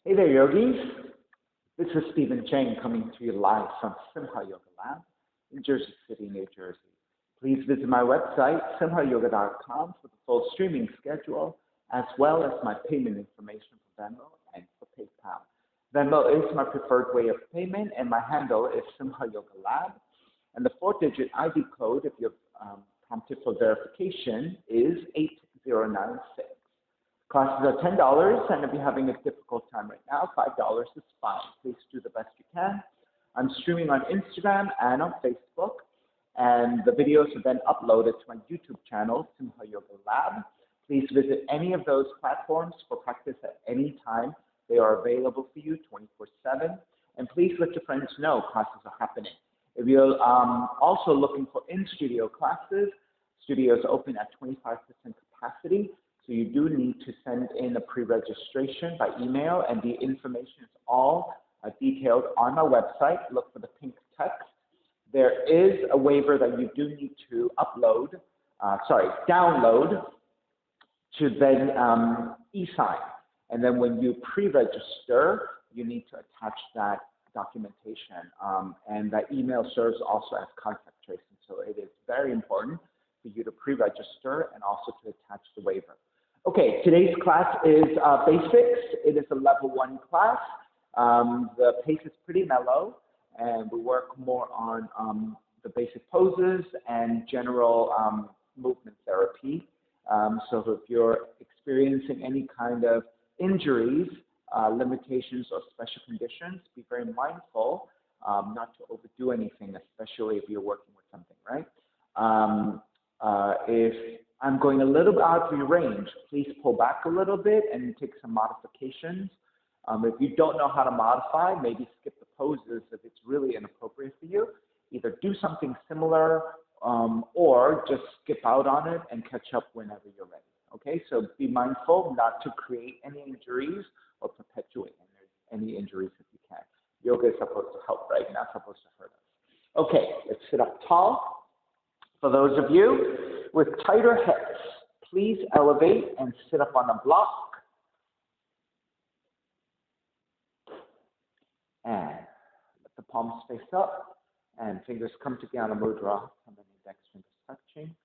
Hey there, yogis. This is Stephen Chang coming to you live from Simha Yoga Lab in Jersey City, New Jersey. Please visit my website, simhayoga.com, for the full streaming schedule, as well as my payment information for Venmo and for PayPal. Venmo is my preferred way of payment, and my handle is Simha Yoga Lab. And the four-digit ID code, if you're prompted for verification, is 8096. Classes are $10, and if you're having a difficult time right now, $5 is fine. Please do the best you can. I'm streaming on Instagram and on Facebook, and the videos are then uploaded to my YouTube channel, Simha Yoga Lab. Please visit any of those platforms for practice at any time. They are available for you 24/7, and please let your friends know classes are happening. If you're also looking for in-studio classes, studios open at 25% capacity. So you do need to send in a pre-registration by email, and the information is all detailed on our website. Look for the pink text. There is a waiver that you do need to download to then e-sign. And then when you pre-register, you need to attach that documentation. And that email serves also as contact tracing. So it is very important for you to pre-register and also to attach the waiver. Okay, today's class is basics. It is a level 1 class. The pace is pretty mellow, and we work more on the basic poses and general movement therapy. So if you're experiencing any kind of injuries, limitations, or special conditions, be very mindful not to overdo anything, especially if you're working with something, right? If I'm going a little bit out of your range, please pull back a little bit and take some modifications. If you don't know how to modify, maybe skip the poses if it's really inappropriate for you. Either do something similar or just skip out on it and catch up whenever you're ready. Okay, so be mindful not to create any injuries or perpetuate any injuries if you can. Yoga is supposed to help, right? Not supposed to hurt us. Okay, let's sit up tall. For those of you with tighter hips, please elevate and sit up on a block. And let the palms face up and fingers come to Jnana Mudra, and then index fingers touching.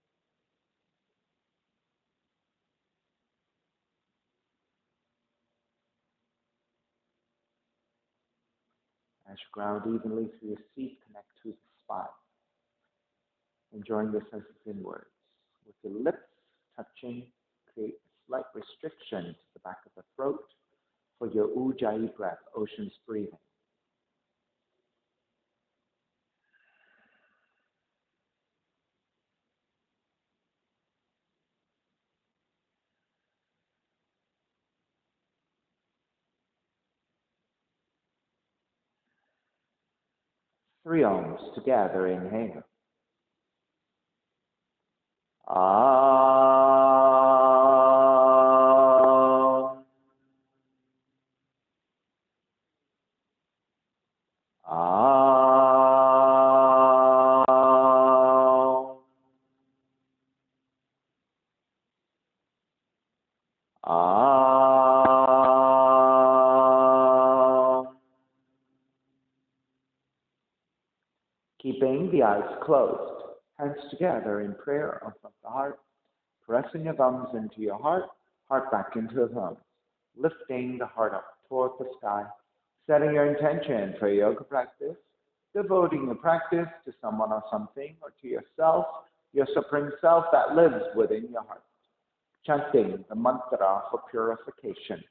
As you ground evenly through your seat, connect to the spine. Enjoying your senses inwards. With your lips touching, create a slight restriction to the back of the throat for your Ujjayi breath, ocean's breathing. Three ohms together, inhale. Keeping the eyes closed, hands together in prayer of the heart, pressing your thumbs into your heart, heart back into the thumbs, lifting the heart up toward the sky, setting your intention for your yoga practice, devoting your practice to someone or something, or to yourself, your supreme self that lives within your heart. Chanting the mantra for purification,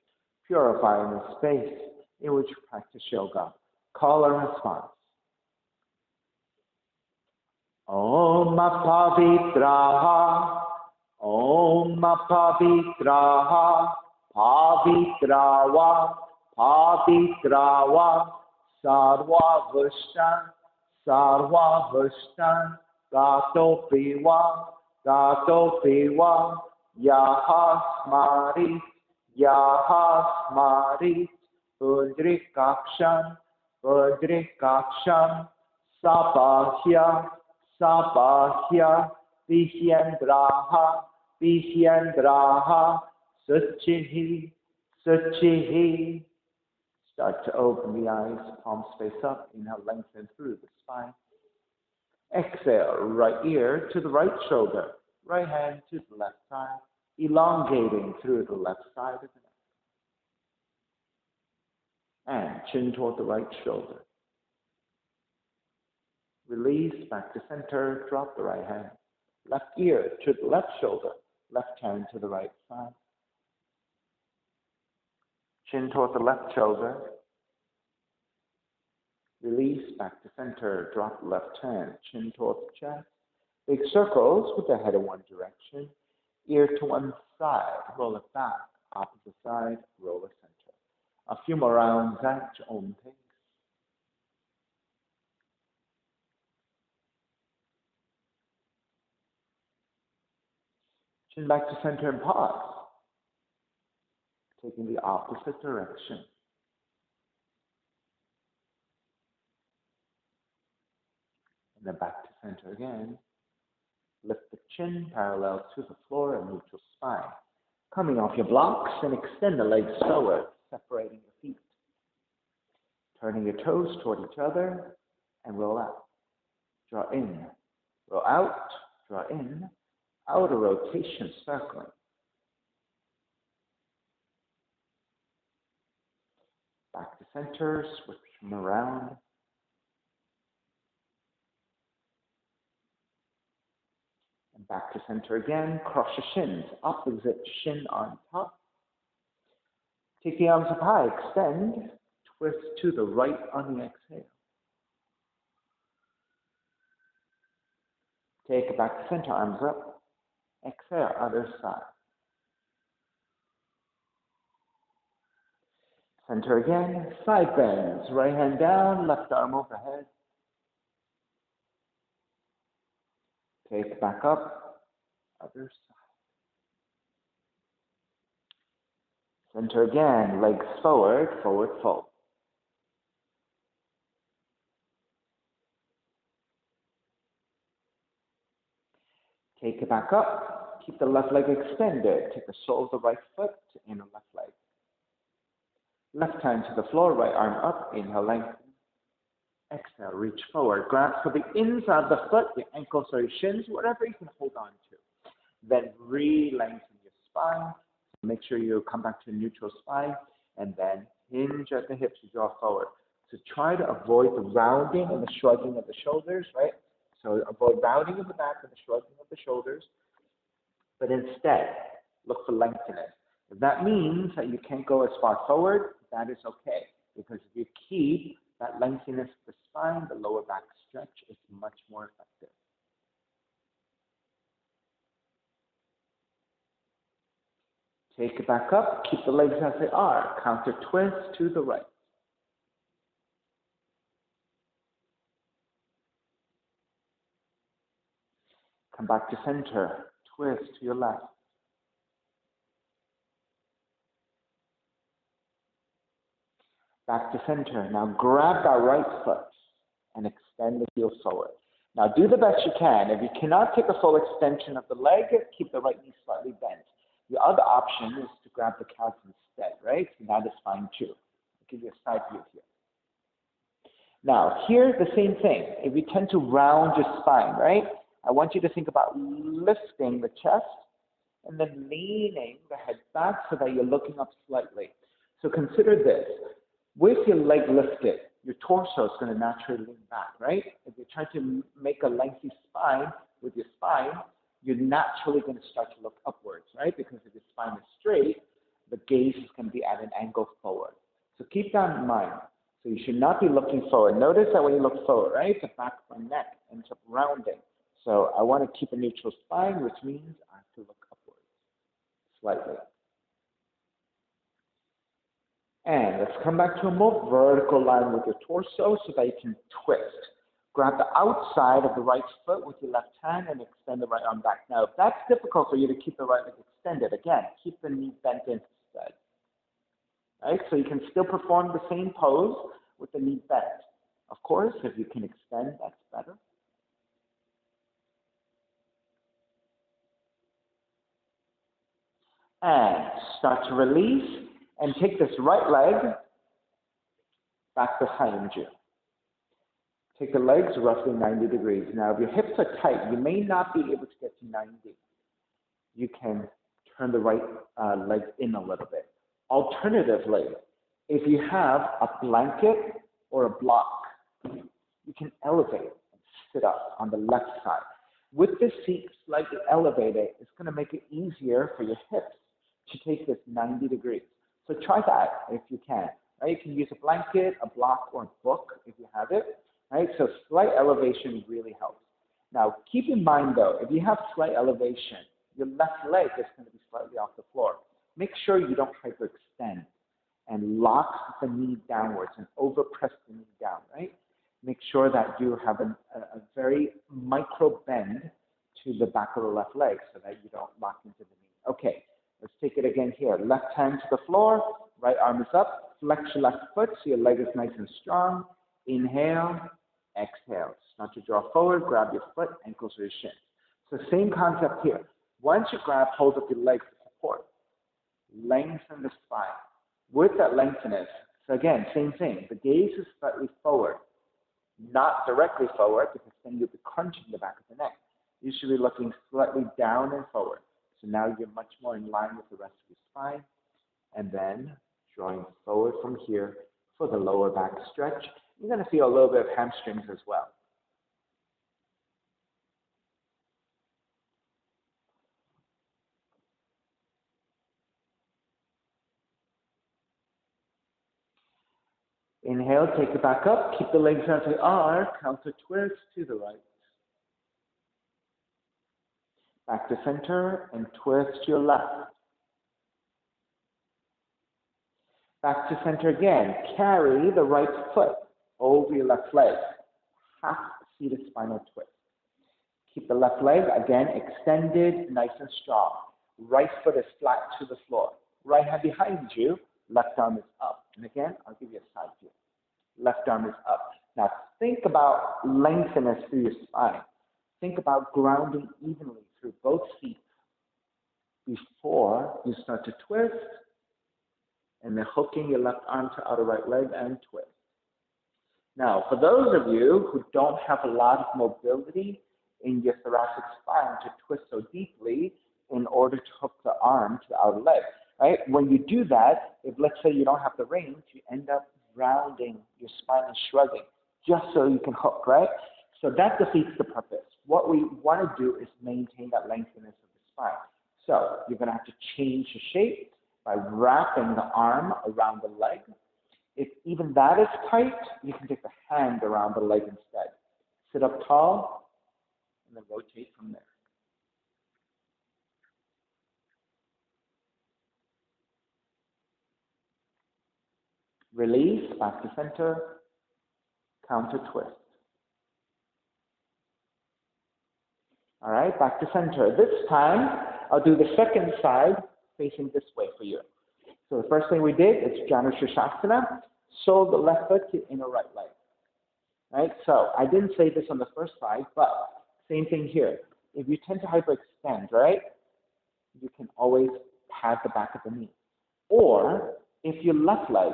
purifying the space in which you practice yoga. Call and response. Om Pavitraha, Om Pavitraha, Pavitrawa, Pavitrawa, Sarva Vishtan, Sarva Vishtan, Gato Piva, Yahas Mari, Udrikaksham, Sabahya, Vishyandraha, Suchihi. Start to open the eyes, palms face up. Inhale, lengthen through the spine. Exhale, right ear to the right shoulder, right hand to the left side, elongating through the left side of the neck. And chin toward the right shoulder. Release, back to center, drop the right hand. Left ear to the left shoulder, left hand to the right side. Chin toward the left shoulder. Release, back to center, drop the left hand, chin towards the chest. Big circles with the head in one direction, ear to one side, roll it back, opposite side, roll the center. A few more rounds at your own pace. Chin back to center and pause, taking the opposite direction. And then back to center again. Lift the chin parallel to the floor and neutral spine. Coming off your blocks and extend the legs forward, separating your feet. Turning your toes toward each other and roll out. Draw in, roll out, draw in, outer rotation, circling. Back to center, switch them around. And back to center again, cross your shins, opposite shin on top. Take the arms up high, extend, twist to the right on the exhale. Take it back to center, arms up. Exhale, other side. Center again, side bends, right hand down, left arm overhead. Take it back up, other side. Center again, legs forward, forward fold. Take it back up, keep the left leg extended. Take the sole of the right foot to inner left leg. Left hand to the floor, right arm up, inhale, lengthen. Exhale, reach forward. Grasp for the inside of the foot, your ankles or your shins, whatever you can hold on to. Then re-lengthen your spine. So make sure you come back to a neutral spine, and then hinge at the hips to draw forward. So try to avoid the rounding and the shrugging of the shoulders, right? So avoid rounding of the back and the shrugging of the shoulders, but instead look for lengthening. If that means that you can't go as far forward, that is okay, because if you keep that lengthiness of the spine, the lower back stretch is much more effective. Take it back up, keep the legs as they are, counter twist to the right. Come back to center, twist to your left. Back to center. Now grab that right foot and extend the heel forward. Now do the best you can. If you cannot take a full extension of the leg, keep the right knee slightly bent. The other option is to grab the calf instead, right? So that is fine too. I'll give you a side view here. Now, here's the same thing. If you tend to round your spine, right? I want you to think about lifting the chest and then leaning the head back so that you're looking up slightly. So consider this. With your leg lifted, your torso is going to naturally lean back, right? If you try to make a lengthy spine with your spine, you're naturally going to start to look upwards, right? Because if your spine is straight, the gaze is going to be at an angle forward. So keep that in mind. So you should not be looking forward. Notice that when you look forward, right, the back of my neck ends up rounding. So I want to keep a neutral spine, which means I have to look upwards slightly. And let's come back to a more vertical line with your torso so that you can twist. Grab the outside of the right foot with your left hand and extend the right arm back. Now, if that's difficult for you to keep the right leg extended, again, keep the knee bent instead. Right? So you can still perform the same pose with the knee bent. Of course, if you can extend, that's better. And start to release and take this right leg back behind you. Take the legs roughly 90 degrees. Now, if your hips are tight, you may not be able to get to 90. You can turn the right leg in a little bit. Alternatively, if you have a blanket or a block, you can elevate and sit up on the left side. With this seat slightly elevated, it's going to make it easier for your hips to take this 90 degrees. So try that if you can. Right? You can use a blanket, a block, or a book if you have it. Right? So slight elevation really helps. Now, keep in mind though, if you have slight elevation, your left leg is going to be slightly off the floor. Make sure you don't hyperextend and lock the knee downwards and overpress the knee down, right? Make sure that you have a very micro bend to the back of the left leg so that you don't lock into the knee. Okay, let's take it again here. Left hand to the floor, right arm is up, flex your left foot so your leg is nice and strong. Inhale, exhale. Start to draw forward, grab your foot, ankles or your shins. So same concept here. Once you grab hold of your legs for support, lengthen the spine. With that lengthiness, so again, same thing. The gaze is slightly forward, not directly forward because then you'll be crunching the back of the neck. You should be looking slightly down and forward. So now you're much more in line with the rest of your spine. And then drawing forward from here for the lower back stretch. You're going to feel a little bit of hamstrings as well. Inhale, take it back up. Keep the legs out to R. Counter twist to the right. Back to center and twist to your left. Back to center again. Carry the right foot over your left leg. Half seated spinal twist. Keep the left leg, again, extended, nice and strong. Right foot is flat to the floor. Right hand behind you. Left arm is up. And again, I'll give you a side view. Left arm is up. Now think about lengthiness through your spine. Think about grounding evenly through both feet before you start to twist and then hooking your left arm to outer right leg and twist. Now, for those of you who don't have a lot of mobility in your thoracic spine to twist so deeply in order to hook the arm to the outer leg, right? When you do that, if let's say you don't have the range, you end up rounding your spine and shrugging just so you can hook, right? So that defeats the purpose. What we want to do is maintain that lengthiness of the spine. So you're going to have to change the shape by wrapping the arm around the leg. If even that is tight, you can take the hand around the leg instead. Sit up tall and then rotate from there. Release, back to center, counter twist. All right, back to center. This time, I'll do the second side facing this way for you. So the first thing we did is Janu Shirshasana, sole the left foot to inner right leg. Right, so I didn't say this on the first side, but same thing here. If you tend to hyperextend, right, you can always pad the back of the knee. Or if your left leg,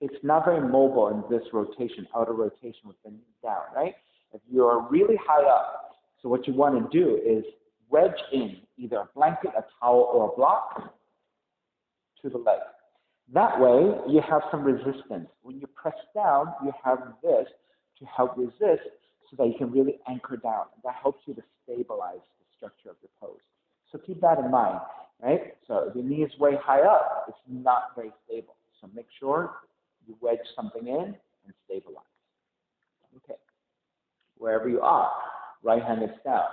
it's not very mobile in this rotation, outer rotation with the knee down, right? If you're really high up, so what you want to do is wedge in either a blanket, a towel, or a block to the leg. That way, you have some resistance. When you press down, you have this to help resist so that you can really anchor down. That helps you to stabilize the structure of the pose. So keep that in mind, right? So if your knee is way high up, it's not very stable. So make sure you wedge something in and stabilize. Okay. Wherever you are, right hand is down,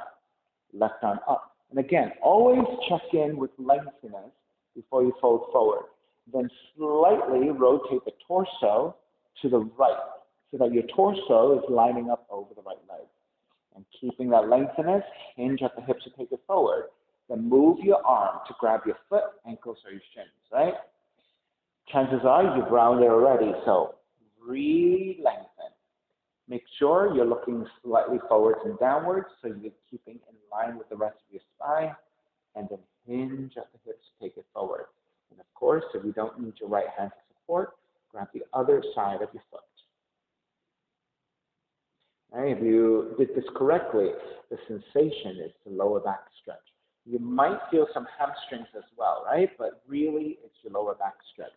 left arm up. And again, always check in with lengthiness before you fold forward. Then slightly rotate the torso to the right so that your torso is lining up over the right leg. And keeping that lengthiness, hinge at the hips to take it forward. Then move your arm to grab your foot, ankles, or your shins, right? Chances are you've rounded already, so re-lengthen. Make sure you're looking slightly forwards and downwards so you're keeping in line with the rest of your spine. And then hinge at the hips to take it forward. And of course, if you don't need your right hand to support, grab the other side of your foot. Right? If you did this correctly, the sensation is the lower back stretch. You might feel some hamstrings as well, right? But really, it's your lower back stretch.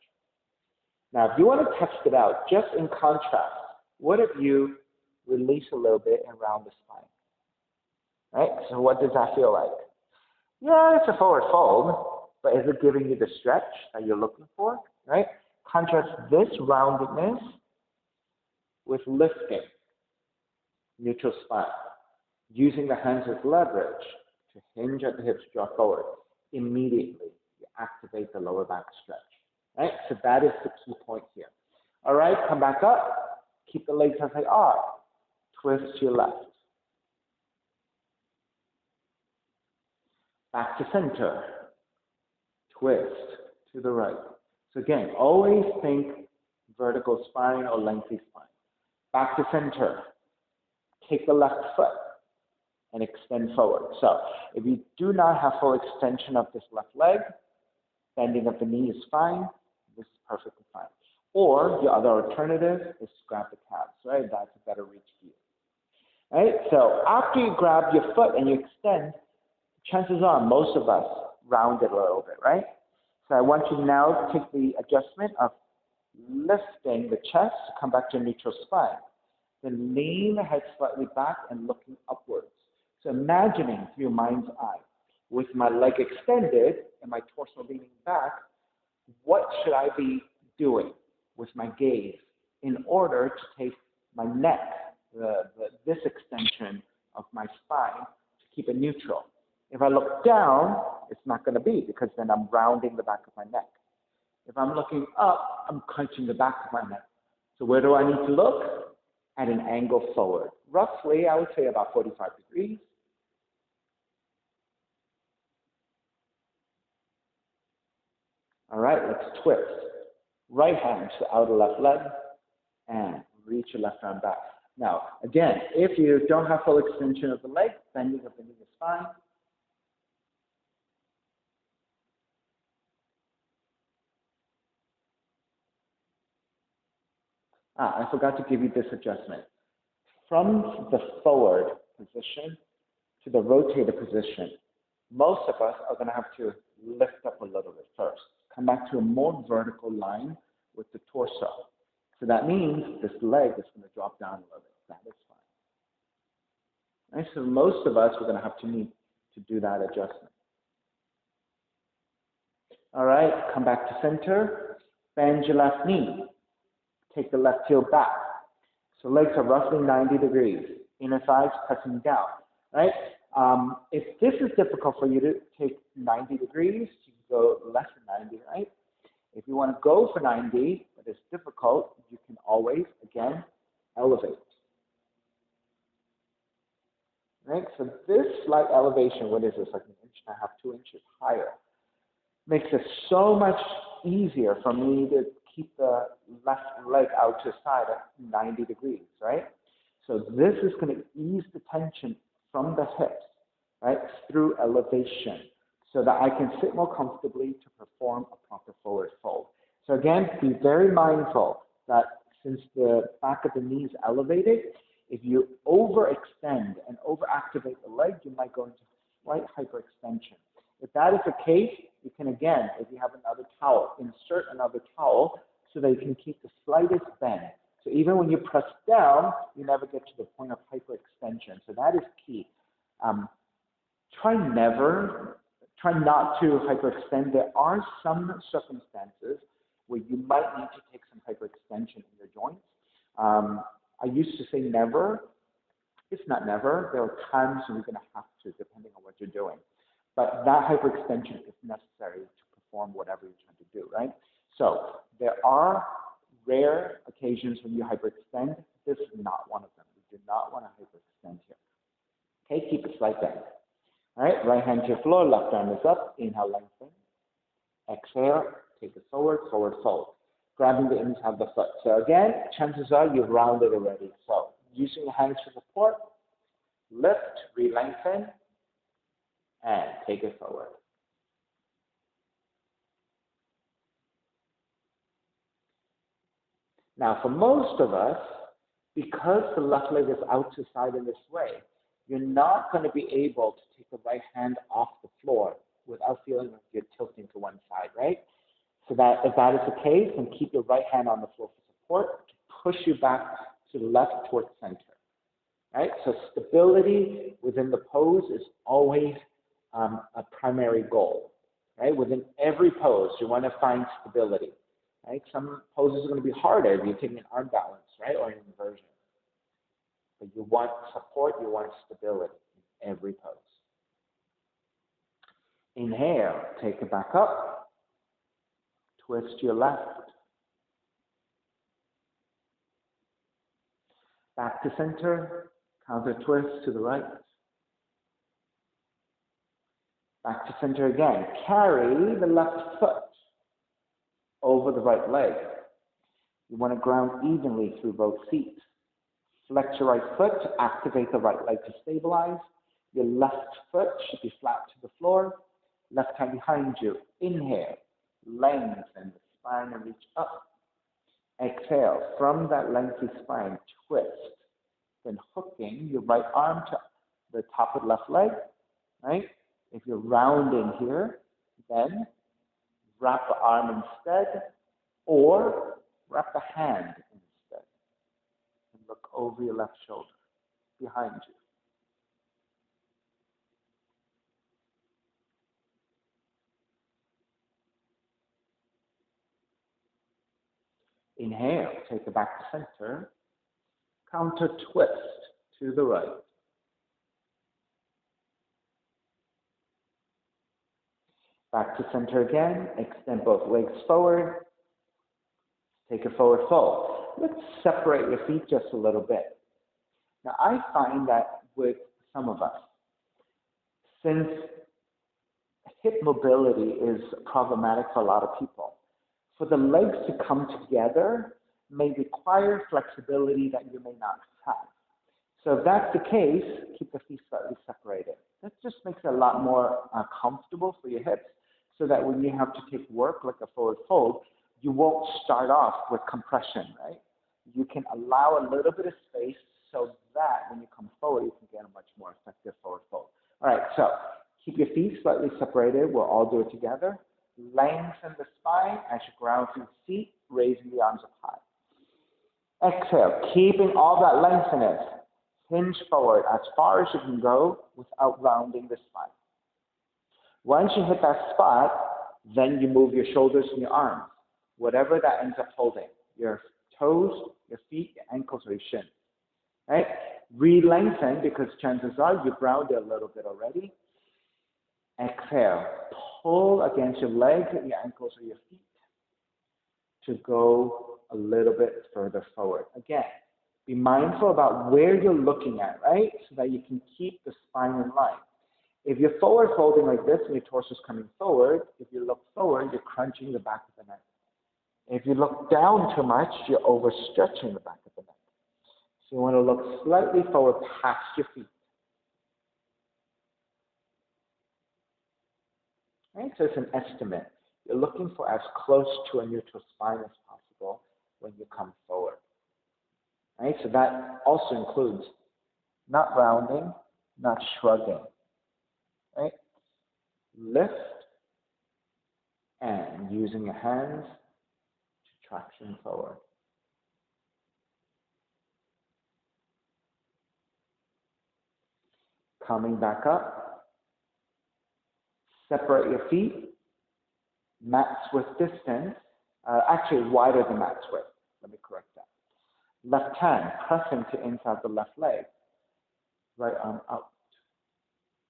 Now, if you want to test it out, just in contrast, what if you release a little bit and round the spine? Right? So what does that feel like? Yeah, it's a forward fold, but is it giving you the stretch that you're looking for? Right? Contrast this roundedness with lifting, neutral spine, using the hands as leverage to hinge at the hips, draw forward. Immediately, you activate the lower back stretch. Right? So that is the key point here. All right, come back up. Keep the legs as they are. Twist to your left. Back to center. Twist to the right. So again, always think vertical spine or lengthy spine. Back to center. Take the left foot and extend forward. So if you do not have full extension of this left leg, bending of the knee is fine. This is perfectly fine. Or the other alternative is to grab the calves, right? That's a better reach for you. Right? So after you grab your foot and you extend, chances are most of us round it a little bit, right? So I want you now to take the adjustment of lifting the chest to come back to a neutral spine. Then lean the head slightly back and looking upwards. So imagining through your mind's eye, with my leg extended and my torso leaning back, what should I be doing with my gaze in order to take my neck, this extension of my spine, to keep it neutral? If I look down, it's not going to be, because then I'm rounding the back of my neck. If I'm looking up, I'm crunching the back of my neck. So where do I need to look? At an angle forward. Roughly, I would say about 45 degrees. All right, let's twist. Right hand to the outer left leg and reach your left arm back. Now, again, if you don't have full extension of the leg, bending of the knee is fine. I forgot to give you this adjustment. From the forward position to the rotated position, most of us are going to have to lift up a little bit first. Come back to a more vertical line with the torso. So that means this leg is going to drop down a little bit. That is fine. Right? So most of us are going to have to need to do that adjustment. All right, come back to center. Bend your left knee. Take the left heel back. So legs are roughly 90 degrees. Inner thighs pressing down, right? If this is difficult for you to take 90 degrees, you can go less than 90, right? If you want to go for 90, but it's difficult, you can always, again, elevate. Right? So this slight elevation, what is this, like 1.5 inches, 2 inches higher, makes it so much easier for me to keep the left leg out to the side at 90 degrees, right? So this is going to ease the tension from the hips, right, through elevation, so that I can sit more comfortably to perform a proper forward fold. So again, be very mindful that since the back of the knee is elevated, if you overextend and overactivate the leg, you might go into slight hyperextension. If that is the case, you can again, if you have another towel, insert another towel so that you can keep the slightest bend. So even when you press down, you never get to the point of hyperextension. So that is key. Try not to hyperextend. There are some circumstances where you might need to take some hyperextension in your joints. I used to say never. It's not never. There are times when you're going to have to, depending on what you're doing. But that hyperextension is necessary to perform whatever you're trying to do, right? So there are rare occasions when you hyperextend. This is not one of them. You do not want to hyperextend here. Okay, keep a slight bend. All right, right hand to your floor, left arm is up. Inhale, lengthen. Exhale, take it forward, forward fold. Grabbing the inside of the foot. So again, chances are you've rounded already. So using the hands for support, lift, re-lengthen, and take it forward. Now, for most of us, because the left leg is out to the side in this way, you're not going to be able to take the right hand off the floor without feeling like you're tilting to one side, right? So that if that is the case, then keep your right hand on the floor for support to push you back to the left towards center, right? So stability within the pose is always a primary goal, right? Within every pose, you want to find stability, right? Some poses are going to be harder if you're taking an arm balance, right, or an inversion. But you want support, you want stability in every pose. Inhale, take it back up, twist to your left, back to center, counter twist to the right, back to center again. Carry the left foot over the right leg. You want to ground evenly through both feet. Flex your right foot to activate the right leg to stabilize. Your left foot should be flat to the floor. Left hand behind you. Inhale, lengthen the spine and reach up. Exhale, from that lengthy spine, twist. Then hooking your right arm to the top of the left leg, right? If you're rounding here, then wrap the arm instead, or wrap the hand instead. And look over your left shoulder, behind you. Inhale, take it back to center. Counter twist to the right. Back to center again. Extend both legs forward. Take a forward fold. Let's separate your feet just a little bit. Now, I find that with some of us, since hip mobility is problematic for a lot of people, for the legs to come together may require flexibility that you may not have. So if that's the case, keep the feet slightly separated. That just makes it a lot more comfortable for your hips, so that when you have to take work like a forward fold, you won't start off with compression, right? You can allow a little bit of space so that when you come forward, you can get a much more effective forward fold. All right, so keep your feet slightly separated. We'll all do it together. Lengthen the spine as you ground through the feet, raising the arms up high. Exhale, keeping all that lengthness. Hinge forward as far as you can go without rounding the spine. Once you hit that spot, then you move your shoulders and your arms, whatever that ends up holding, your toes, your feet, your ankles, or your shins. Right? Re-lengthen, because chances are you grounded a little bit already. Exhale, pull against your legs, your ankles, or your feet to go a little bit further forward. Again, be mindful about where you're looking at, right? So that you can keep the spine in line. If you're forward folding like this and your torso is coming forward, if you look forward, you're crunching the back of the neck. If you look down too much, you're overstretching the back of the neck. So you want to look slightly forward past your feet. Right? So it's an estimate. You're looking for as close to a neutral spine as possible when you come forward. Right? So that also includes not rounding, not shrugging. Right? Lift and using your hands to traction forward. Coming back up. Separate your feet. Mat's width distance. Actually, wider than mat's width. Let me correct that. Left hand pressing to inside the left leg. Right arm out.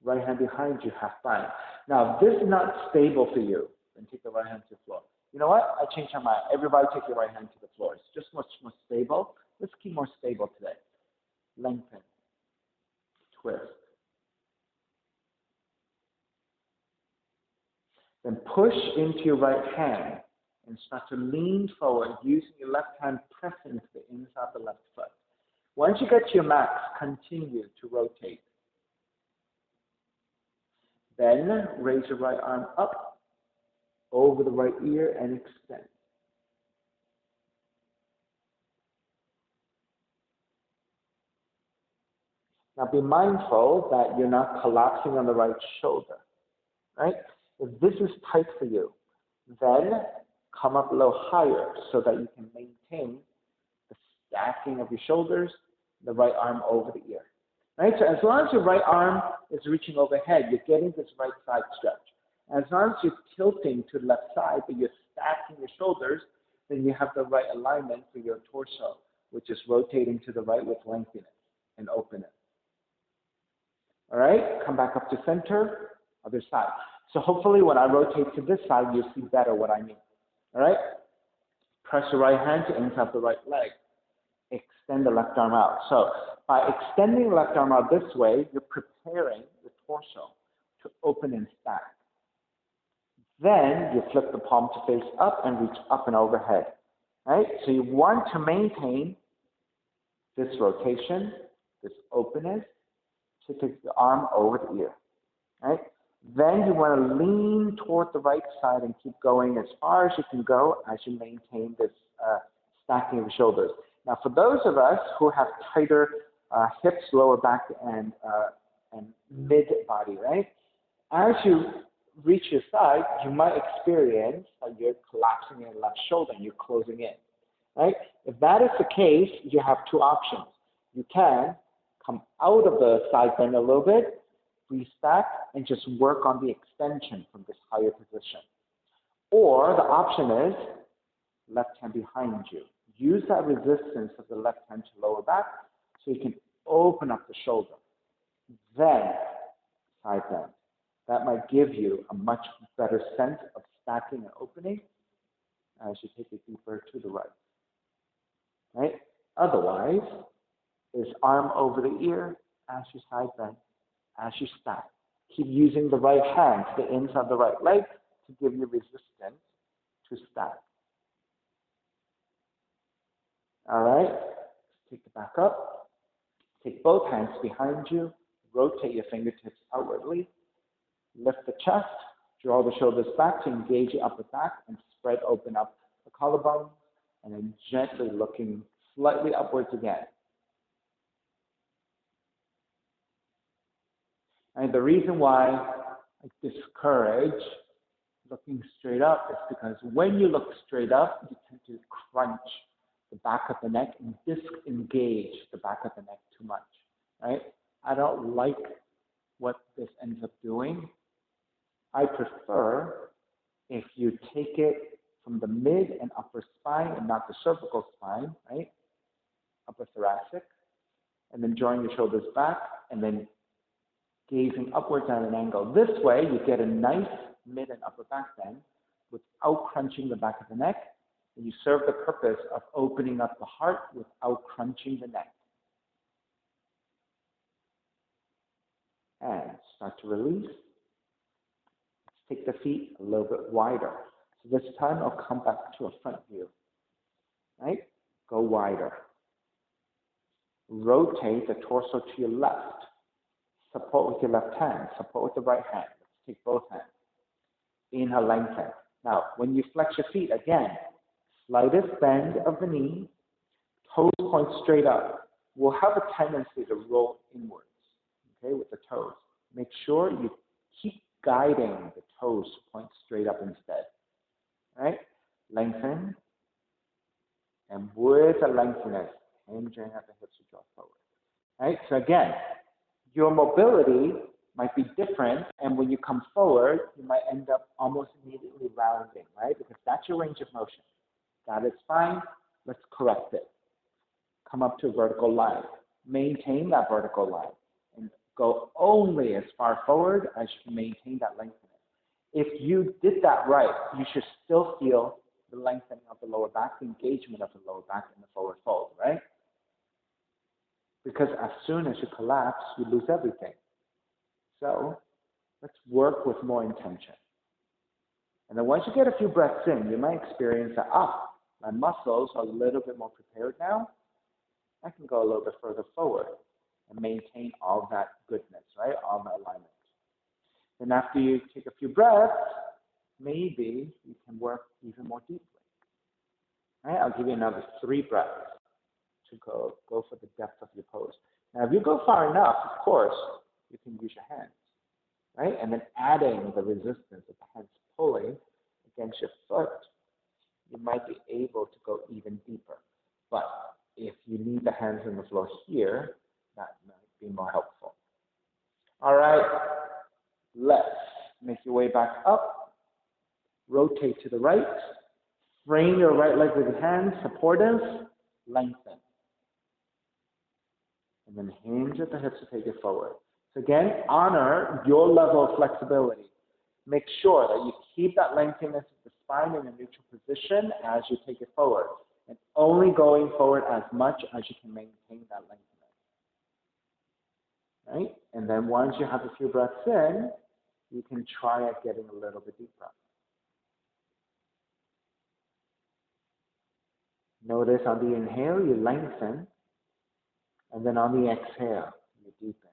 Right hand behind you, half bind. Now, if this is not stable for you, then take the right hand to the floor. You know what? I changed my mind. Everybody take your right hand to the floor. It's just much more stable. Let's keep more stable today. Lengthen. Twist. Then push into your right hand and start to lean forward using your left hand pressing to the inside of the left foot. Once you get to your max, continue to rotate. Then raise your right arm up over the right ear and extend. Now be mindful that you're not collapsing on the right shoulder, right? If this is tight for you, then come up a little higher so that you can maintain the stacking of your shoulders, the right arm over the ear. Right? So as long as your right arm is reaching overhead, you're getting this right side stretch. As long as you're tilting to the left side, but you're stacking your shoulders, then you have the right alignment for your torso, which is rotating to the right with lengthiness and openness. All right? Come back up to center, other side. So hopefully when I rotate to this side, you'll see better what I mean. All right? Press your right hand to inside the right leg. Extend the left arm out. So by extending the left arm out this way, you're preparing the torso to open and stack. Then you flip the palm to face up and reach up and overhead. Right? So you want to maintain this rotation, this openness, to take the arm over the ear. Right? Then you want to lean toward the right side and keep going as far as you can go as you maintain this stacking of the shoulders. Now, for those of us who have tighter hips, lower back, and mid body, right? As you reach your side, you might experience that you're collapsing in your left shoulder and you're closing in, right? If that is the case, you have two options. You can come out of the side bend a little bit, restack, and just work on the extension from this higher position. Or the option is left hand behind you. Use that resistance of the left hand to lower back so you can open up the shoulder. Then side bend. That might give you a much better sense of stacking and opening as you take it deeper to the right. Right? Otherwise, is arm over the ear as you side bend, as you stack. Keep using the right hand to the inside of the right leg to give you resistance to stack. All right? Take it back up. Take both hands behind you. Rotate your fingertips outwardly. Lift the chest. Draw the shoulders back to engage your upper back and spread open up the collarbone. And then gently looking slightly upwards again. And the reason why I discourage looking straight up is because when you look straight up, you tend to crunch the back of the neck and disengage the back of the neck too much, right? I don't like what this ends up doing. I prefer if you take it from the mid and upper spine and not the cervical spine, right? Upper thoracic, and then drawing your shoulders back and then gazing upwards at an angle. This way, you get a nice mid and upper back bend without crunching the back of the neck, and you serve the purpose of opening up the heart without crunching the neck. And start to release. Let's take the feet a little bit wider. So this time, I'll come back to a front view. Right? Go wider. Rotate the torso to your left. Support with your left hand. Support with the right hand. Let's take both hands. Inhale, lengthen. Now, when you flex your feet, again, slightest bend of the knee, toes point straight up. We'll have a tendency to roll inwards, okay, with the toes. Make sure you keep guiding the toes to point straight up instead. All right? Lengthen. And with a lengthiness, hinging at the hips to draw forward. All right? So again, your mobility might be different, and when you come forward, you might end up almost immediately rounding, right? Because that's your range of motion. That is fine. Let's correct it. Come up to a vertical line. Maintain that vertical line. And go only as far forward as you can maintain that lengthening. If you did that right, you should still feel the lengthening of the lower back, the engagement of the lower back in the forward fold, right? Because as soon as you collapse, you lose everything. So let's work with more intention. And then once you get a few breaths in, you might experience that, my muscles are a little bit more prepared now. I can go a little bit further forward and maintain all that goodness, right? All that alignment. Then after you take a few breaths, maybe you can work even more deeply. All right? I'll give you another 3 breaths to go for the depth of your pose. Now, if you go far enough, of course, you can use your hands, right? And then adding the resistance of the hands pulling against your foot, you might be able to go even deeper. But if you leave the hands on the floor here, that might be more helpful. All right, let's make your way back up. Rotate to the right. Frame your right leg with your hands, supportive, lengthen. And then hinge at the hips to take it forward. So again, honor your level of flexibility. Make sure that you keep that lengthiness of the spine in a neutral position as you take it forward. And only going forward as much as you can maintain that lengthiness. Right? And then once you have a few breaths in, you can try at getting a little bit deeper. Notice on the inhale, you lengthen. And then on the exhale, you deepen.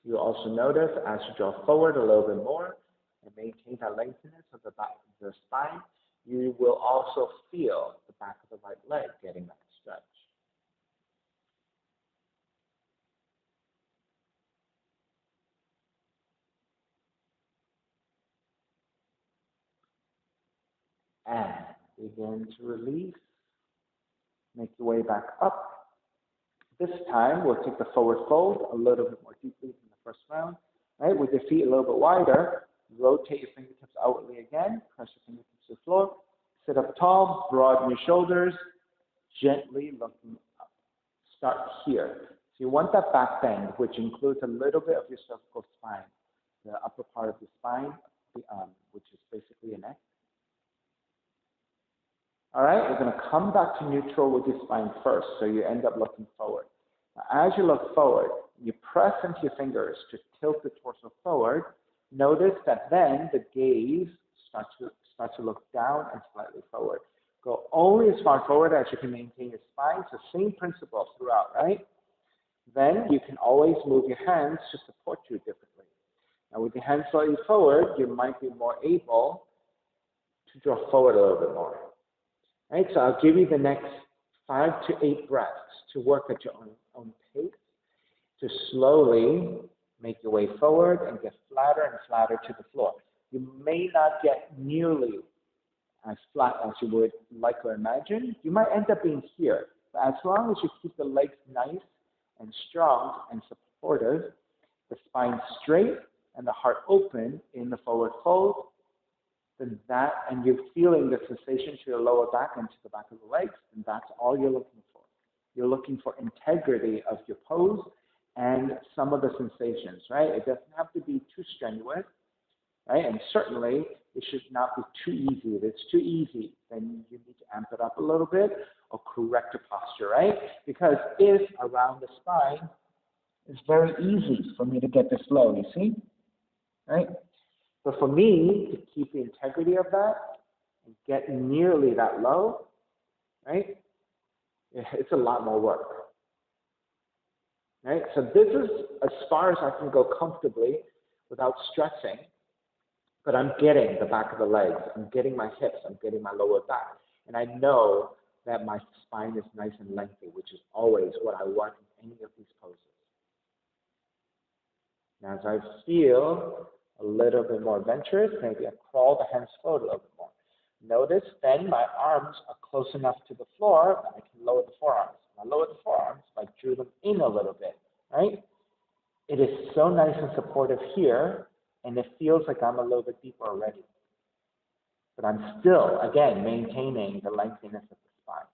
You also notice as you draw forward a little bit more and maintain that lengthiness of the back of the spine, you will also feel the back of the right leg getting that stretch. And begin to release. Make your way back up. This time, we'll take the forward fold a little bit more deeply than the first round. Right? With your feet a little bit wider, rotate your fingertips outwardly again. Press your fingertips to the floor. Sit up tall, broaden your shoulders, gently looking up. Start here. So you want that back bend, which includes a little bit of your cervical spine, the upper part of the spine, which is basically your neck. All right, we're going to come back to neutral with your spine first, so you end up looking forward. Now, as you look forward, you press into your fingers to tilt the torso forward. Notice that then the gaze starts to look down and slightly forward. Go only as far forward as you can maintain your spine. So same principle throughout, right? Then you can always move your hands to support you differently. Now, with your hands slightly forward, you might be more able to draw forward a little bit more. Right, so I'll give you the next 5 to 8 breaths to work at your own pace, to slowly make your way forward and get flatter and flatter to the floor. You may not get nearly as flat as you would like or imagine. You might end up being here, but as long as you keep the legs nice and strong and supportive, the spine straight and the heart open in the forward fold, then that, and you're feeling the sensation to your lower back and to the back of the legs, and that's all you're looking for. You're looking for integrity of your pose and some of the sensations, right? It doesn't have to be too strenuous, right? And certainly, it should not be too easy. If it's too easy, then you need to amp it up a little bit or correct your posture, right? Because if around the spine, it's very easy for me to get this low, you see, right? But for me to keep the integrity of that and get nearly that low, right, it's a lot more work. Right? So this is as far as I can go comfortably without stressing, but I'm getting the back of the legs, I'm getting my hips, I'm getting my lower back. And I know that my spine is nice and lengthy, which is always what I want in any of these poses. Now as I feel a little bit more adventurous, maybe I crawl the hands forward a little bit more. Notice then my arms are close enough to the floor that I can lower the forearms. When I lower the forearms, I drew them in a little bit, right? It is so nice and supportive here, and it feels like I'm a little bit deeper already. But I'm still, again, maintaining the lengthiness of the spine.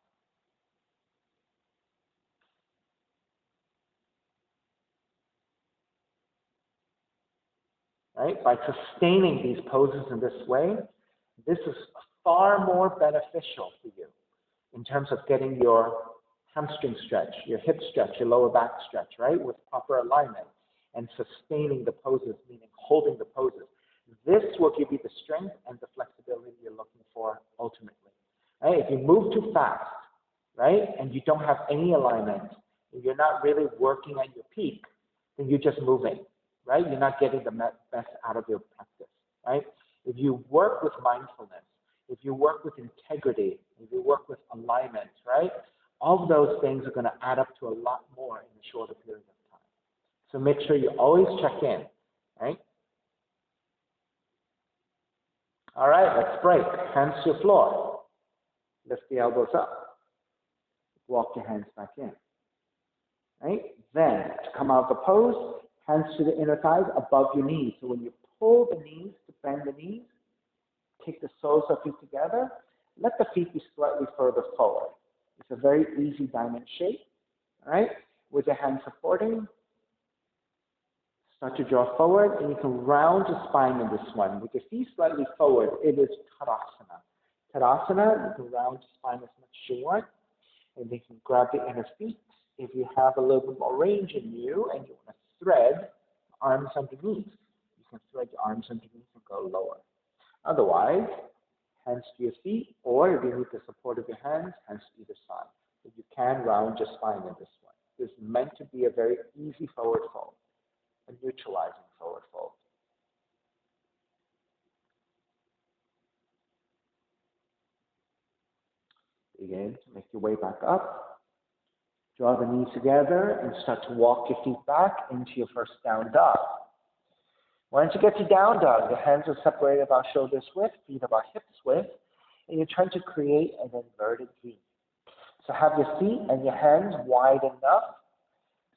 Right? By sustaining these poses in this way, this is far more beneficial for you in terms of getting your hamstring stretch, your hip stretch, your lower back stretch, right, with proper alignment, and sustaining the poses, meaning holding the poses. This will give you the strength and the flexibility you're looking for ultimately. Right? If you move too fast, right, and you don't have any alignment, and you're not really working at your peak, then you're just moving. Right? You're not getting the best out of your practice, right? if you work with mindfulness, if you work with integrity, if you work with alignment, right? All of those things are going to add up to a lot more in a shorter period of time. So make sure you always check in, right? All right, let's break. Hands to the floor. Lift the elbows up. Walk your hands back in. Right? Then, to come out of the pose, hands to the inner thighs above your knees. So when you pull the knees to bend the knees, take the soles of feet together, let the feet be slightly further forward. It's a very easy diamond shape. All right? With your hands supporting, start to draw forward, and you can round your spine in this one. With your feet slightly forward, it is Tadasana. Tadasana, you can round your spine as much as you want, and you can grab the inner feet. If you have a little bit more range in you and you want to thread arms underneath, you can thread your arms underneath and go lower. Otherwise, hands to your feet, or if you need the support of your hands, hands to either side. But you can round your spine in this one. This is meant to be a very easy forward fold, a neutralizing forward fold. Begin to make your way back up. Draw the knees together and start to walk your feet back into your first down dog. Once you get to down dog, your hands are separated about shoulders width, feet about hips width, and you're trying to create an inverted V. So have your feet and your hands wide enough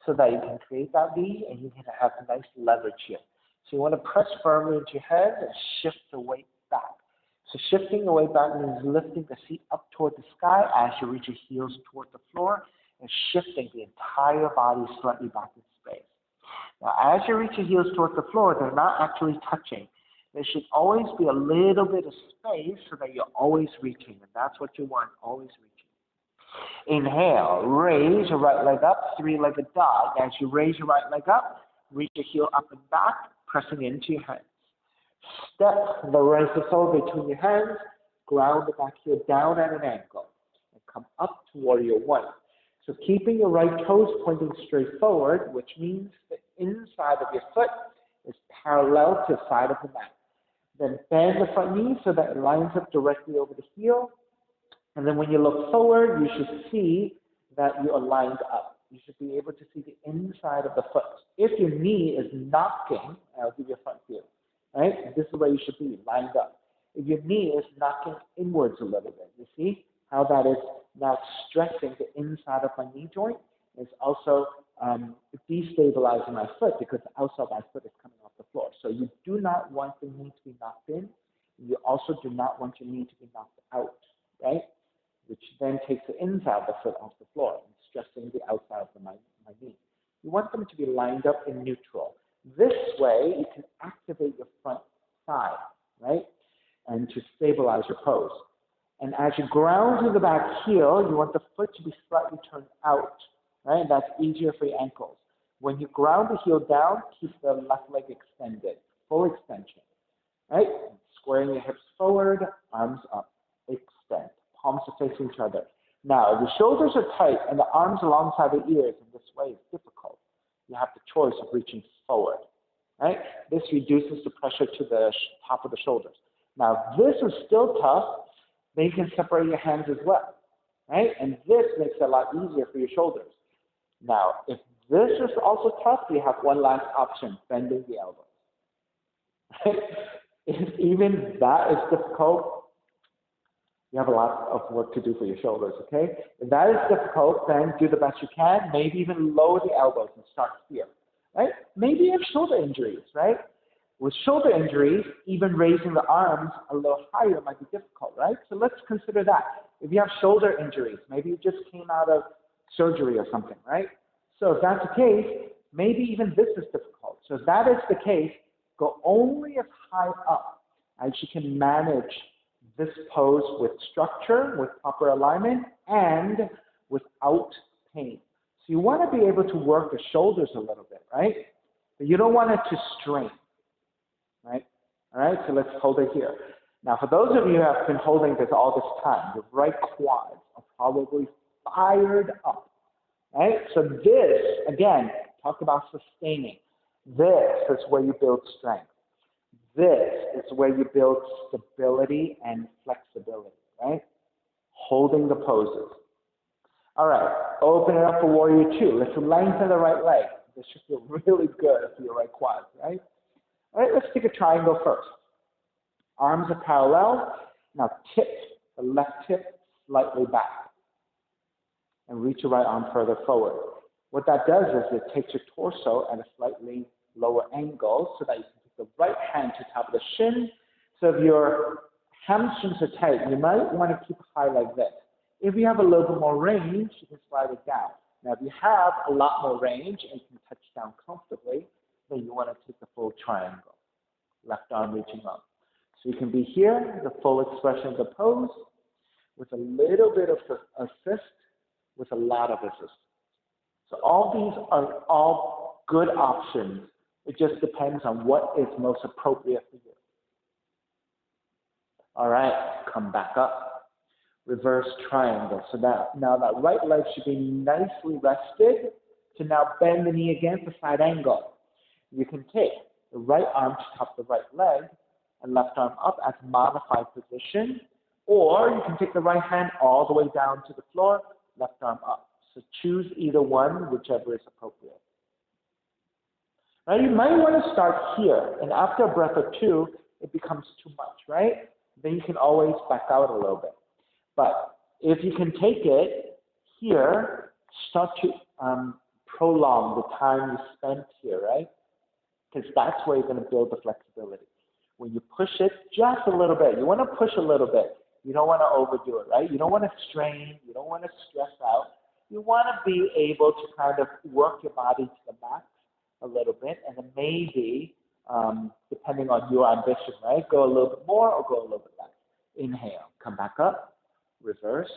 so that you can create that V and you can have a nice leverage here. So you want to press firmly into your hands and shift the weight back. So shifting the weight back means lifting the feet up toward the sky as you reach your heels toward the floor and shifting the entire body slightly back in space. Now, as you reach your heels toward the floor, they're not actually touching. There should always be a little bit of space so that you're always reaching, and that's what you want, always reaching. Inhale, raise your right leg up, three-legged dog. As you raise your right leg up, reach your heel up and back, pressing into your hands. Step the right foot between your hands, ground the back heel down at an angle, and come up to warrior one. So keeping your right toes pointing straight forward, which means the inside of your foot is parallel to the side of the mat. Then bend the front knee so that it lines up directly over the heel. And then when you look forward, you should see that you are lined up. You should be able to see the inside of the foot. If your knee is knocking, I'll give you a front view, right? This is where you should be, lined up. If your knee is knocking inwards a little bit, you see how that is now stressing the inside of my knee joint. It's also destabilizing my foot because the outside of my foot is coming off the floor. So you do not want the knee to be knocked in. You also do not want your knee to be knocked out, right? Which then takes the inside of the foot off the floor and stressing the outside of my knee. You want them to be lined up in neutral. This way, you can activate your front thigh, right? And to stabilize your pose. And as you ground to the back heel, you want the foot to be slightly turned out, right? And that's easier for your ankles. When you ground the heel down, keep the left leg extended, full extension, right? Squaring your hips forward, arms up, extend. Palms are facing each other. Now, if the shoulders are tight and the arms alongside the ears in this way is difficult, you have the choice of reaching forward, right? This reduces the pressure to the top of the shoulders. Now, this is still tough. Then you can separate your hands as well, right? And this makes it a lot easier for your shoulders. Now, if this is also tough, you have one last option, bending the elbows. Right? If even that is difficult, you have a lot of work to do for your shoulders, okay? If that is difficult, then do the best you can. Maybe even lower the elbows and start here, right? Maybe you have shoulder injuries, right? With shoulder injuries, even raising the arms a little higher might be difficult, right? So let's consider that. If you have shoulder injuries, maybe you just came out of surgery or something, right? So if that's the case, maybe even this is difficult. So if that is the case, go only as high up as you can manage this pose with structure, with proper alignment, and without pain. So you want to be able to work the shoulders a little bit, right? But you don't want it to strain. Right? All right, so let's hold it here. Now, for those of you who have been holding this all this time, your right quads are probably fired up, right? So this, again, talk about sustaining. This is where you build strength. This is where you build stability and flexibility, right? Holding the poses. All right, open it up for warrior two. Let's lengthen the right leg. This should feel really good for your right quad, right? All right, let's take a triangle first. Arms are parallel. Now tip the left hip slightly back and reach your right arm further forward. What that does is it takes your torso at a slightly lower angle so that you can take the right hand to the top of the shin. So if your hamstrings are tight, you might want to keep high like this. If you have a little bit more range, you can slide it down. Now, if you have a lot more range and you can touch down comfortably, then you want to take the full triangle, left arm reaching up. So you can be here, the full expression of the pose, with a little bit of assist, with a lot of assist. So all these are all good options. It just depends on what is most appropriate for you. All right, come back up. Reverse triangle. So now that right leg should be nicely rested. To now bend the knee again for side angle. You can take the right arm to top the right leg and left arm up as modified position, or you can take the right hand all the way down to the floor, left arm up. So choose either one, whichever is appropriate. Now you might want to start here, and after a breath or two, it becomes too much, right? Then you can always back out a little bit. But if you can take it here, start to prolong the time you spend here, right? Because that's where you're going to build the flexibility. When you push it just a little bit, you want to push a little bit. You don't want to overdo it, right? You don't want to strain. You don't want to stress out. You want to be able to kind of work your body to the max a little bit, and then maybe, depending on your ambition, right, go a little bit more or go a little bit less. Inhale, come back up, reverse,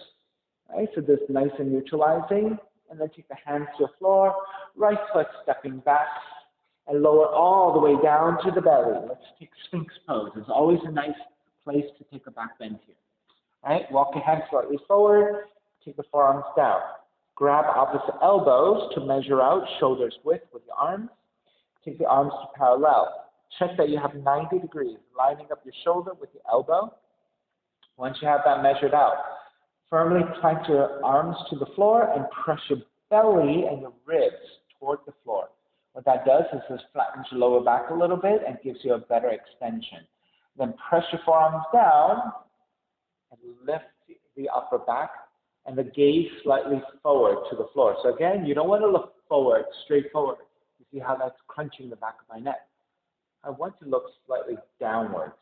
right? So this nice and neutralizing, and then take the hands to the floor, right foot stepping back, and lower all the way down to the belly. Let's take Sphinx pose. It's always a nice place to take a back bend here. Right? Walk your hands slightly forward, take the forearms down. Grab opposite elbows to measure out shoulders width with your arms. Take the arms to parallel. Check that you have 90 degrees, lining up your shoulder with your elbow. Once you have that measured out, firmly plant your arms to the floor and press your belly and your ribs toward the floor. What that does is this flattens your lower back a little bit and gives you a better extension. Then press your forearms down and lift the upper back and the gaze slightly forward to the floor. So again, you don't want to look forward, straight forward. You see how that's crunching the back of my neck. I want to look slightly downwards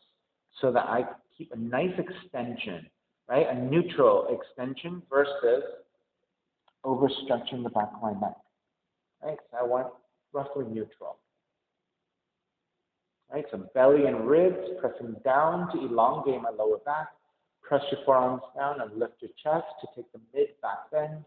so that I keep a nice extension, right? A neutral extension versus overstretching the back of my neck, right? So I want roughly neutral. Right, so belly and ribs pressing down to elongate my lower back. Press your forearms down and lift your chest to take the mid-back bend.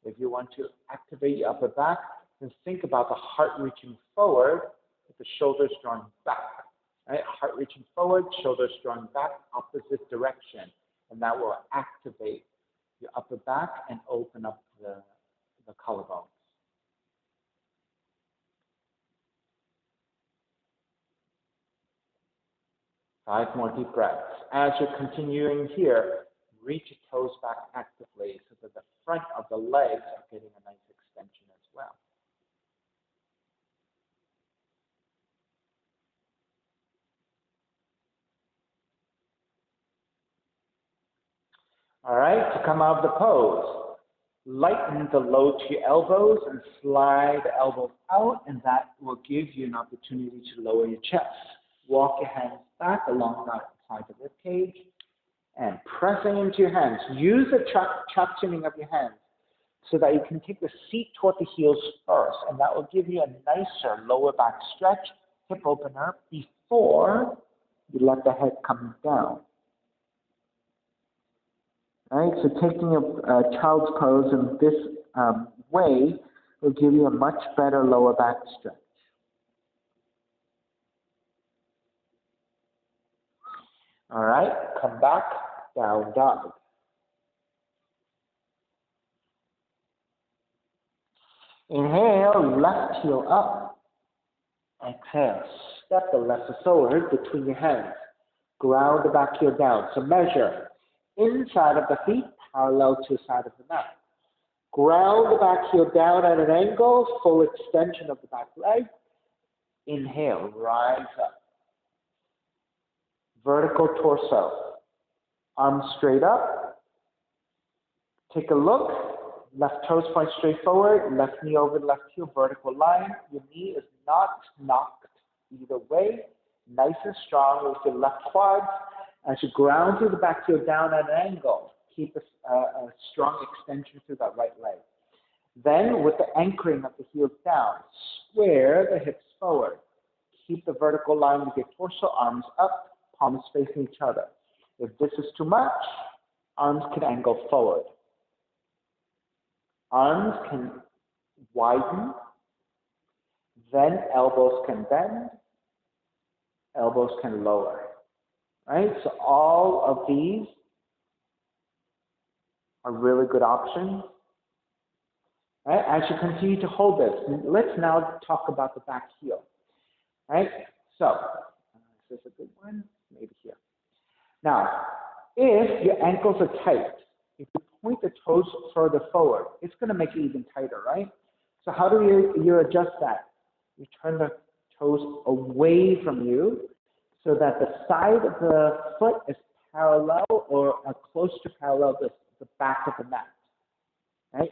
If you want to activate your upper back, then think about the heart reaching forward with the shoulders drawn back. Right, heart reaching forward, shoulders drawn back, opposite direction. And that will activate your upper back and open up the collarbones. 5 more deep breaths. As you're continuing here, reach your toes back actively so that the front of the legs are getting a nice extension as well. All right, to come out of the pose, lighten the load to your elbows and slide the elbows out, and that will give you an opportunity to lower your chest. Walk your hands back along that side of the rib cage and pressing into your hands. Use the chop chinning of your hands so that you can take the seat toward the heels first, and that will give you a nicer lower back stretch, hip opener, before you let the head come down. All right, so taking a child's pose in this way will give you a much better lower back stretch. All right, come back, down dog. Inhale, left heel up. Exhale, step the left foot forward between your hands. Ground the back heel down. So measure inside of the feet parallel to the side of the mat. Ground the back heel down at an angle, full extension of the back leg. Inhale, rise up. Vertical torso. Arms straight up. Take a look. Left toes point straight forward. Left knee over the left heel, vertical line. Your knee is not knocked either way. Nice and strong with your left quad. As you ground through the back heel down at an angle, keep a strong extension through that right leg. Then, with the anchoring of the heels down, square the hips forward. Keep the vertical line with your torso, arms up, palms facing each other. If this is too much, arms can angle forward. Arms can widen, then elbows can bend, elbows can lower. Right? So all of these are really good options. Right? As you continue to hold this, let's now talk about the back heel. Right? So, is this a good one? Maybe here. Now, if your ankles are tight, if you point the toes further forward, it's going to make it even tighter, right? So how do you adjust that? You turn the toes away from you so that the side of the foot is parallel or close to parallel the back of the mat, right?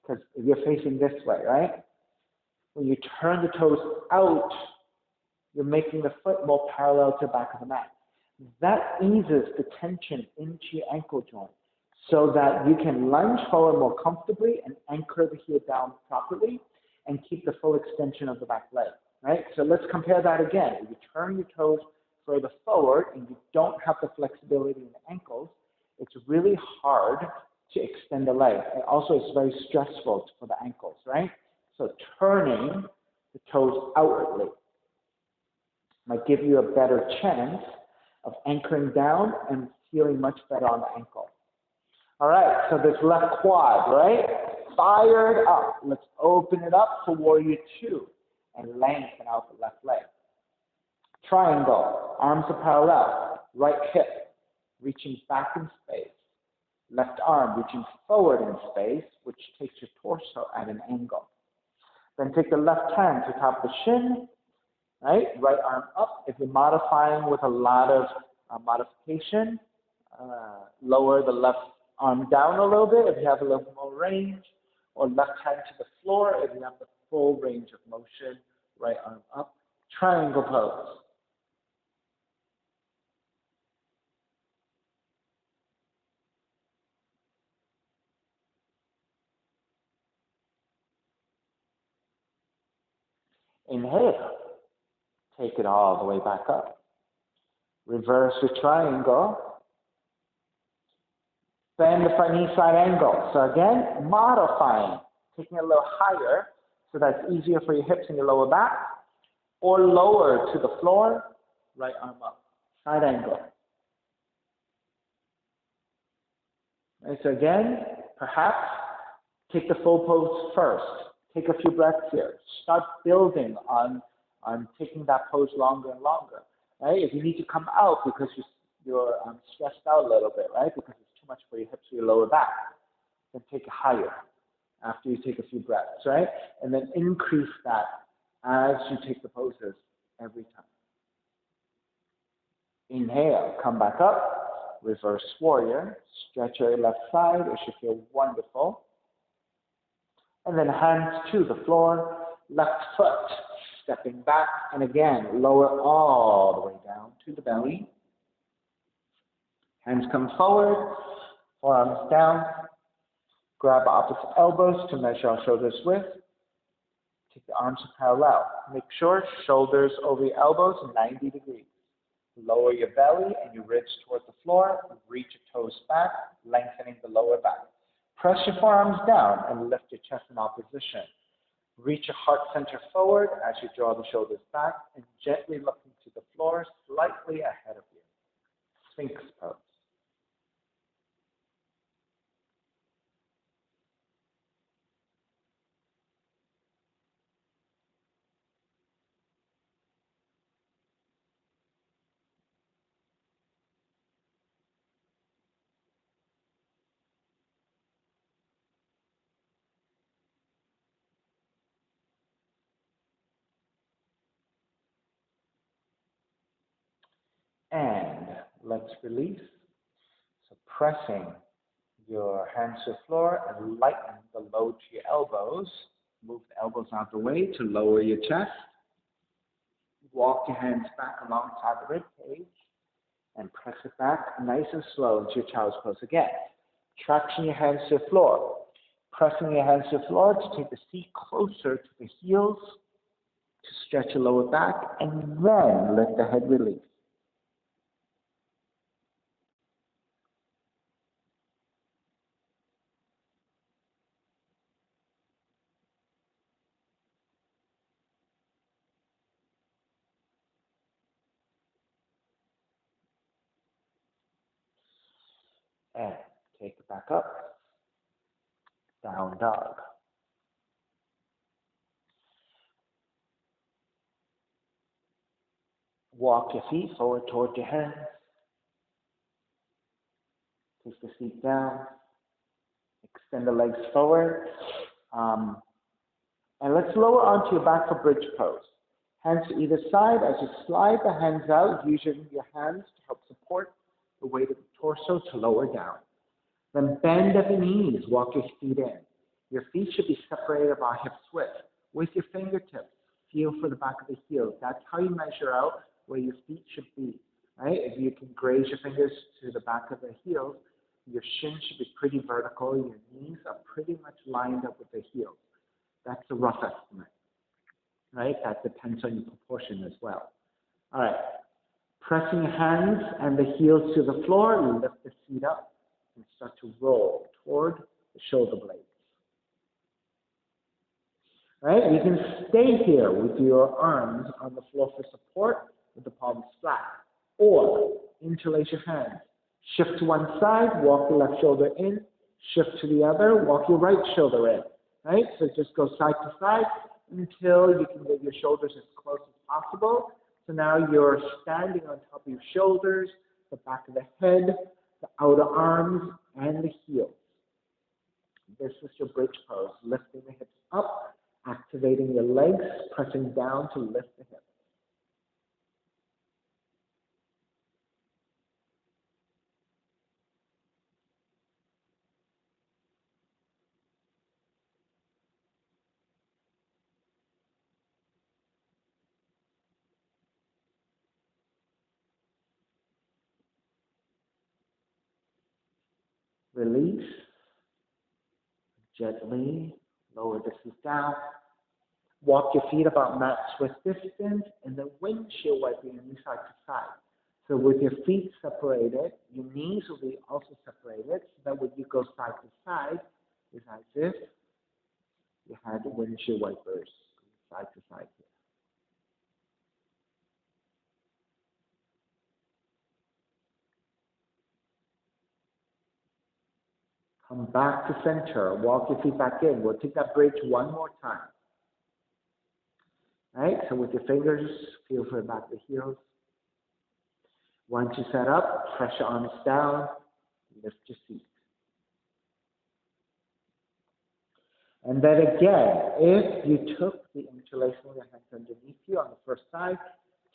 Because you're facing this way, right? When you turn the toes out, you're making the foot more parallel to the back of the mat. That eases the tension into your ankle joint so that you can lunge forward more comfortably and anchor the heel down properly and keep the full extension of the back leg, right? So let's compare that again. If you turn your toes further forward and you don't have the flexibility in the ankles, it's really hard to extend the leg. And also, it's very stressful for the ankles, right? So turning the toes outwardly might give you a better chance of anchoring down and feeling much better on the ankle. All right, so this left quad, right? Fired up. Let's open it up for warrior two and lengthen out the left leg. Triangle, arms are parallel. Right hip reaching back in space. Left arm reaching forward in space, which takes your torso at an angle. Then take the left hand to top the shin, right? Right arm up. If you're modifying with a lot of modification, lower the left arm down a little bit if you have a little more range, or left hand to the floor if you have the full range of motion. Right arm up. Triangle pose. Inhale. Take it all the way back up. Reverse the triangle. Bend the front knee side angle. So again, modifying, taking it a little higher so that's easier for your hips and your lower back, or lower to the floor, right arm up, side angle. And so again, perhaps take the full pose first. Take a few breaths here. Start building on taking that pose longer and longer. Right? If you need to come out because you're stressed out a little bit, right? Because it's too much for your hips or your lower back, then take it higher after you take a few breaths, right? And then increase that as you take the poses every time. Inhale, come back up, reverse warrior, stretch your left side, it should feel wonderful. And then hands to the floor, left foot stepping back, and again, lower all the way down to the belly. Hands come forward, forearms down, grab opposite elbows to measure our shoulders width. Take the arms parallel. Make sure shoulders over your elbows, 90 degrees. Lower your belly and your ribs towards the floor. Reach your toes back, lengthening the lower back. Press your forearms down and lift your chest in opposition. Reach your heart center forward as you draw the shoulders back and gently looking to the floor slightly ahead of you. Sphinx pose. let's release. So pressing your hands to the floor and lighten the load to your elbows. Move the elbows out of the way to lower your chest. Walk your hands back alongside the rib cage and press it back nice and slow into your child's pose again. Traction your hands to the floor. Pressing your hands to the floor to take the seat closer to the heels, to stretch your lower back, and then lift the head, release. And take it back up. Down dog. Walk your feet forward toward your hands. Take the seat down. Extend the legs forward. And let's lower onto your back for bridge pose. Hands to either side. As you slide the hands out, using your hands to help support the weight of the torso to lower down. Then bend at the knees. Walk your feet in. Your feet should be separated by hip width. With your fingertips, feel for the back of the heels. That's how you measure out where your feet should be. Right? If you can graze your fingers to the back of the heels, your shin should be pretty vertical. Your knees are pretty much lined up with the heels. That's a rough estimate. Right? That depends on your proportion as well. All right. Pressing your hands and the heels to the floor, lift the seat up and start to roll toward the shoulder blades. Right? You can stay here with your arms on the floor for support with the palms flat. Or interlace your hands. Shift to one side, walk your left shoulder in. Shift to the other, walk your right shoulder in. Right? So just go side to side until you can get your shoulders as close as possible. So now you're standing on top of your shoulders, the back of the head, the outer arms, and the heels. This is your bridge pose, lifting the hips up, activating your legs, pressing down to lift the hips. Release. Gently lower the feet down. Walk your feet about mat width distance and then windshield wipe your knees side to side. So with your feet separated, your knees will be also separated so that when you go side to side, it's as if you had windshield wipers side to side here. Come back to center. Walk your feet back in. We'll take that bridge one more time. All right, so with your fingers, feel for the back of the heels. Once you set up, press your arms down, lift your feet. And then again, if you took the interlacing of your hands underneath you on the first side,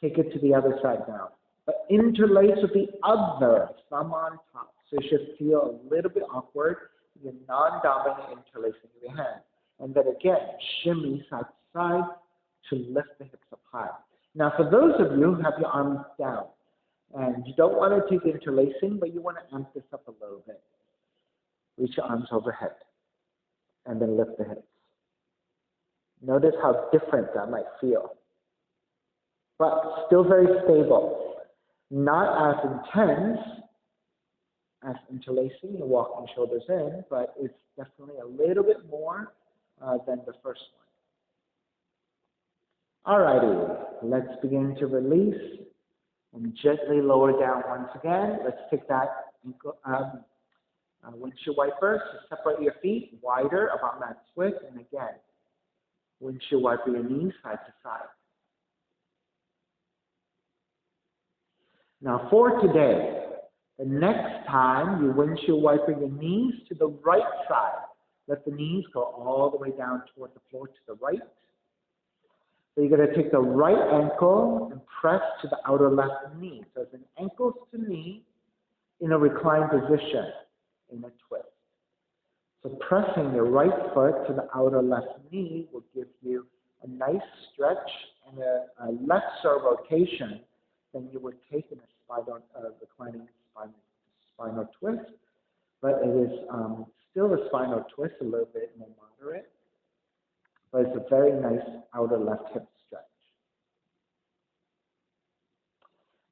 take it to the other side now. But interlace with the other thumb on top. So you should feel a little bit awkward in your non-dominant interlacing of your hand. And then again, shimmy side to side to lift the hips up high. Now for those of you who have your arms down, and you don't want to take the interlacing, but you want to amp this up a little bit. Reach your arms overhead, and then lift the hips. Notice how different that might feel. But still very stable. Not as intense as interlacing and walking shoulders in, but it's definitely a little bit more than the first one. Alrighty, let's begin to release and gently lower down once again. Let's take that windshield wiper to separate your feet wider about mat width, and again, windshield wiper your knees side to side. Now for today, the next time you windshield wiper your knees to the right side, let the knees go all the way down toward the floor to the right. So you're going to take the right ankle and press to the outer left knee. So it's an ankles to knee in a reclined position in a twist. So pressing your right foot to the outer left knee will give you a nice stretch and a lesser rotation than you would take in a reclining spinal twist. But it is still a spinal twist, a little bit more moderate. But it's a very nice outer left hip stretch.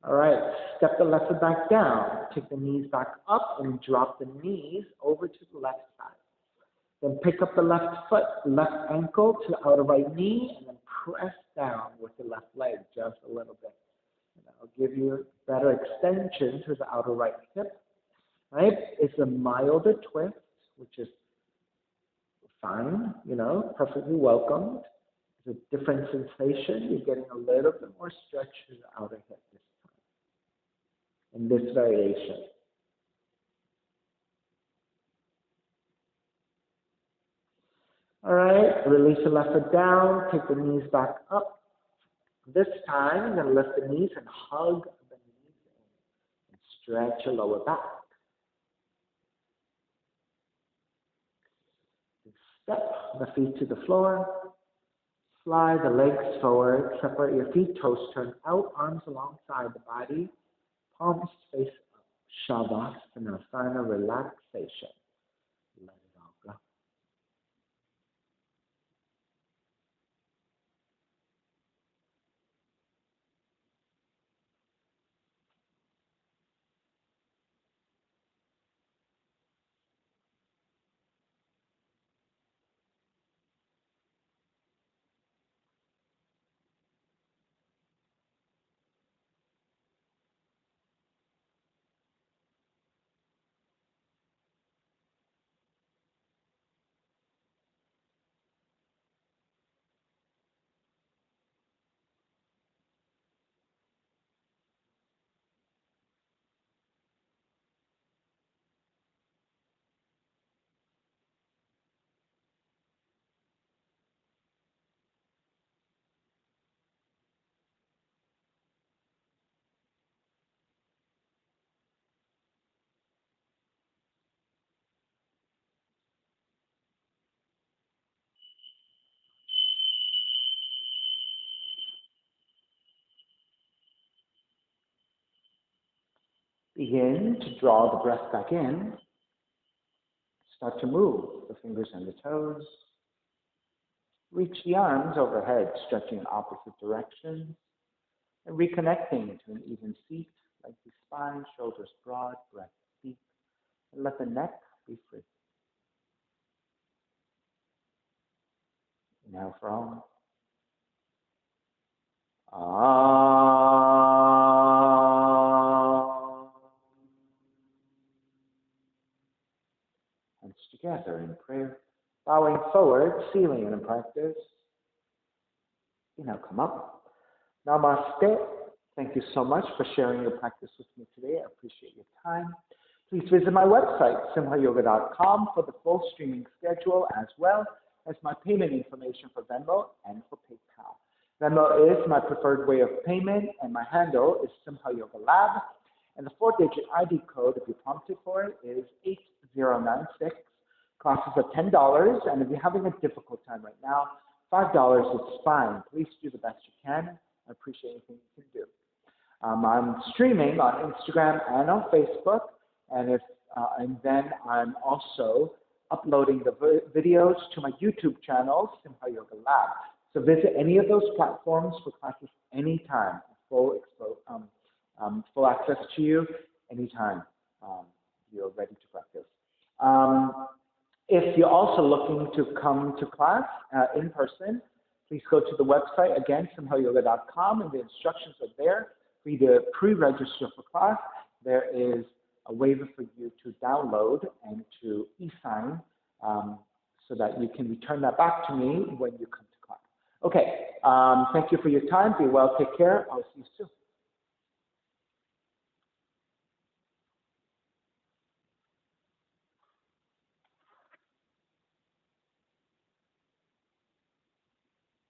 All right, step the left foot back down. Take the knees back up and drop the knees over to the left side. Then pick up the left foot, left ankle to the outer right knee, and then press down with the left leg just a little bit. And that'll give you better extension to the outer right hip. Right? It's a milder twist, which is fine, perfectly welcomed. It's a different sensation. You're getting a little bit more stretch to the outer hip this time in this variation. All right, release the left foot down, take the knees back up. This time, you're going to lift the knees and hug the knees in and stretch your lower back. Step the feet to the floor. Slide the legs forward. Separate your feet. Toes turn out. Arms alongside the body. Palms face up. Shavasana, final relaxation. Let it all go. Begin to draw the breath back in. Start to move the fingers and the toes. Reach the arms overhead, stretching in opposite directions. And reconnecting to an even seat, like the spine, shoulders broad, breath deep. And let the neck be free. Inhale from. Hands together in prayer. Bowing forward, sealing in practice. Now come up. Namaste. Thank you so much for sharing your practice with me today. I appreciate your time. Please visit my website, simhayoga.com, for the full streaming schedule, as well as my payment information for Venmo and for PayPal. Venmo is my preferred way of payment, and my handle is Simha Yoga Lab. And the 4-digit ID code, if you're prompted for it, is 8096. Classes are $10, and if you're having a difficult time right now, $5 is fine. Please do the best you can. I appreciate anything you can do. I'm streaming on Instagram and on Facebook, and then I'm also uploading the videos to my YouTube channel, Simha Yoga Lab. So visit any of those platforms for classes anytime. Full access to you anytime you're ready to practice. If you're also looking to come to class in person, please go to the website, again, simhayoga.com, and the instructions are there for you to pre-register for class. There is a waiver for you to download and to e-sign so that you can return that back to me when you come to class. Okay, thank you for your time. Be well, take care. I'll see you soon.